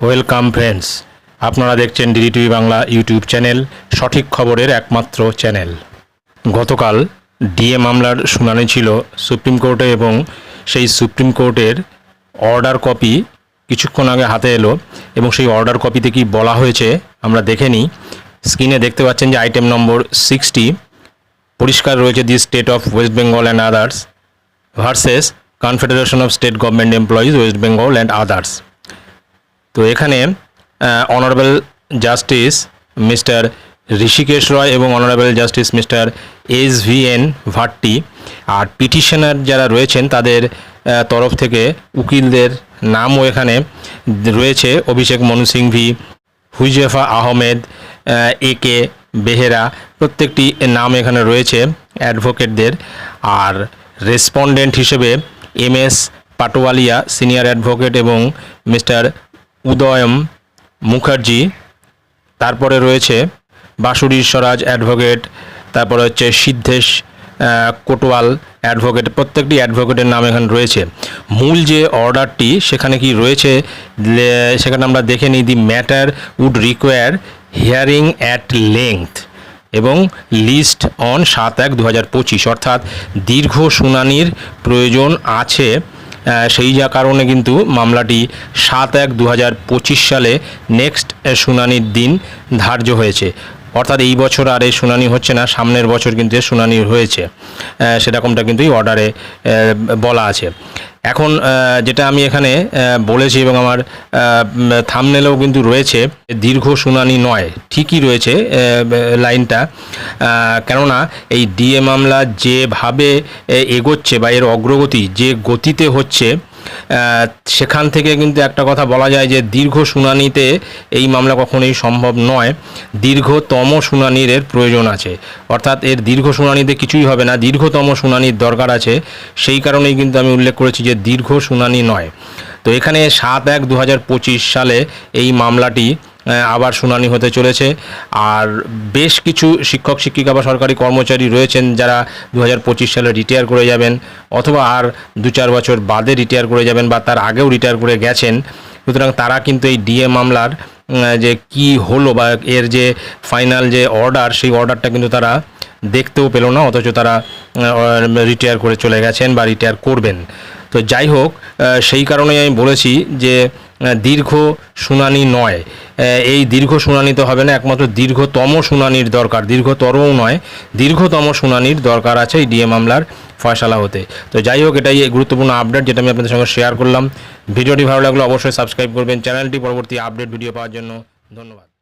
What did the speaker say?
Welcome friends, আপনারা দেখছেন DD TV Bangla YouTube channel, সঠিক খবরের একমাত্র চ্যানেল। গতকাল ডিএ মামলার শুনানি ছিল সুপ্রিম কোর্টে এবং সেই সুপ্রিম কোর্টের অর্ডার কপি কিছুক্ষণ আগে হাতে এলো এবং সেই অর্ডার কপিতে কি বলা হয়েছে আমরা দেখে নিই। স্ক্রিনে দেখতে পাচ্ছেন যে আইটেম নম্বর 60 পরিষ্কার রয়েছে, the state of West Bengal and others versus confederation of state government employees West Bengal and others. তো এখানে অনারেবল জাস্টিস মিস্টার ঋষিকেশ রয় এবং honourable justice mister SVN Bhatti আর পিটিশনার যারা রয়েছেন তাদের তরফ থেকে উকিলদের নামও এখানে রয়েছে। অভিষেক মনু সিংভি, হুইজেফা আহমেদ, AK বেহেরা, প্রত্যেকটি নাম এখানে রয়েছে অ্যাডভোকেটদের। আর রেসপন্ডেন্ট হিসেবে MS পাটোয়ালিয়া সিনিয়র অ্যাডভোকেট এবং মিস্টার উদয়ম মুখার্জি, তারপরে রয়েছে বাসুরী স্বরাজ অ্যাডভোকেট, তারপরে হচ্ছে সিদ্ধেশ কোটওয়াল অ্যাডভোকেট। প্রত্যেকটি অ্যাডভোকেটের নাম এখানে রয়েছে। মূল যে অর্ডারটি সেখানে কি রয়েছে সেখানে আমরা দেখে নিই। The matter would require hearing at length এবং লিস্ট অন 7/1/2025, অর্থাৎ দীর্ঘ শুনানির প্রয়োজন আছে। সেই যা কারণে কিন্তু মামলাটি 7/1/2025 সালে নেক্সট শুনানির দিন ধার্য হয়েছে। অর্থাৎ এই বছর আর এই শুনানি হচ্ছে না, সামনের বছর কিন্তু শুনানি হয়েছে, সেরকমটা কিন্তু এই অর্ডারে বলা আছে। এখন যেটা আমি এখানে বলেছি এবং আমার থাম্বনেলেও কিন্তু রয়েছে, দীর্ঘ শুনানি নয়, ঠিকই রয়েছে লাইনটা। কেননা এই ডিএ মামলা যেভাবে এগোচ্ছে বা এর অগ্রগতি যে গতিতে হচ্ছে, সেখান থেকে কিন্তু একটা কথা বলা যায় যে দীর্ঘ শুনানিতে এই মামলা কখনোই সম্ভব নয়। দীর্ঘতম শুনানির এর প্রয়োজন আছে, অর্থাৎ এর দীর্ঘ শুনানিতে কিছুই হবে না, দীর্ঘতম শুনানির দরকার আছে। সেই কারণেই কিন্তু আমি উল্লেখ করেছি যে দীর্ঘ শুনানি নয়। তো এখানে 7/1/2025 সালে এই মামলাটি আবার শুনানি হতে চলেছে। আর বেশ কিছু শিক্ষক শিক্ষিকা বা সরকারি কর্মচারী রয়েছেন যারা 2025 সালে রিটায়ার করে যাবেন, অথবা আর 2-4 বছর বাদে রিটায়ার করে যাবেন বা তার আগেও রিটায়ার করে গেছেন। সুতরাং তারা কিন্তু এই ডিএ মামলার যে কি হলো বা এর যে ফাইনাল যে অর্ডার, সেই অর্ডারটা কিন্তু তারা দেখতেও পেল না, অথচ তারা রিটায়ার করে চলে গেছেন বা রিটায়ার করবেন। তো যাই হোক, সেই কারণেই আমি বলেছি যে দীর্ঘ শুনানি নয়, এই দীর্ঘ শুনানি তো হবে না, একমাত্র দীর্ঘতম শুনানির দরকার, দীর্ঘতরও নয়, দীর্ঘতম শুনানির দরকার আছে এই ডিএ মামলার ফয়সালা হতে। তো যাই হোক, এটাই গুরুত্বপূর্ণ আপডেট যেটা আমি আপনাদের সঙ্গে শেয়ার করলাম। ভিডিওটি ভালো লাগলে অবশ্যই সাবস্ক্রাইব করবেন চ্যানেলটি পরবর্তী আপডেট ভিডিও পাওয়ার জন্য। ধন্যবাদ।